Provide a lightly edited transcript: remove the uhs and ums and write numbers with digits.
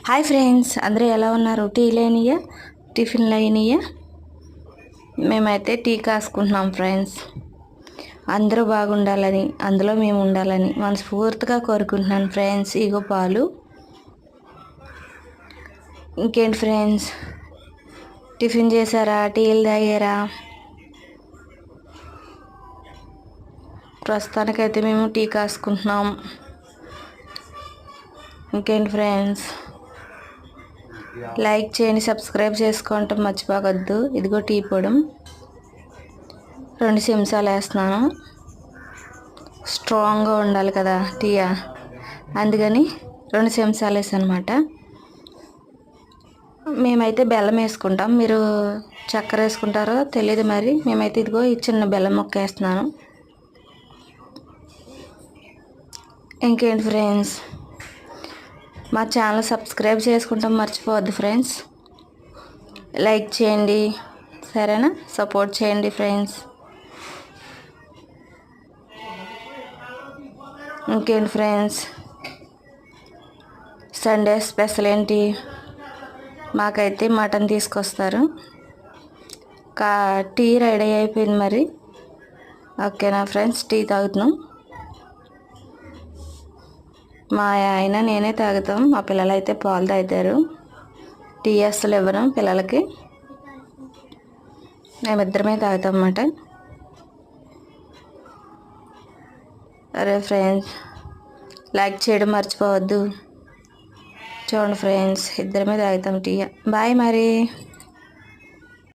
Hi friends, అందరూ ఎలా ఉన్నారు? టీలు అయినాయా, టిఫిన్లు అయినాయా? మేమైతే టీ కాసుకుంటున్నాం ఫ్రెండ్స్. అందరూ బాగుండాలని, అందులో మేము ఉండాలని మనస్ఫూర్తిగా కోరుకుంటున్నాను ఫ్రెండ్స్. ఇగో పాలు. ఇంకేంటి ఫ్రెండ్స్, టిఫిన్ చేశారా? టీలు తాగారా? ప్రస్తుతానికైతే మేము టీ కాసుకుంటున్నాం. ఇంకేంటి ఫ్రెండ్స్, లైక్ చేయండి, సబ్స్క్రైబ్ చేసుకోవటం మర్చిపోవద్దు. ఇదిగో టీ పొడం 2 చెంచాలు వేస్తున్నాను. స్ట్రాంగ్గా ఉండాలి కదా టీ, అందుకని 2 చెంచాలు వేసానమాట. మేమైతే బెల్లం వేసుకుంటాం, మీరు చక్కెర వేసుకుంటారో తెలియదు మరి. మేమైతే ఇదిగో ఈ చిన్న బెల్లం ముక్క వేస్తున్నాను. ఇంకేంటి ఫ్రెండ్స్, మా ఛానల్ సబ్స్క్రైబ్ చేసుకుంటాం మర్చిపోవద్దు ఫ్రెండ్స్. లైక్ చేయండి, సరేనా? సపోర్ట్ చేయండి ఫ్రెండ్స్. ఇంకేంటి ఫ్రెండ్స్, సండే స్పెషల్ ఏంటి? మాకైతే మటన్ తీసుకొస్తారు. టీ రెడీ అయిపోయింది మరి. ఓకేనా ఫ్రెండ్స్, టీ తాగుతున్నాం. మా ఆయన నేనే తాగుతాం, మా పిల్లలు అయితే పాలు తాగుతారు. టీ అస్సలు ఇవ్వను పిల్లలకి, మేమిద్దరమే తాగుతాం అన్నమాట. అరే ఫ్రెండ్స్, లైక్ చేయడం మర్చిపోవద్దు. చూడండి ఫ్రెండ్స్, ఇద్దరమే తాగుతాం టీ. బాయ్ మరి.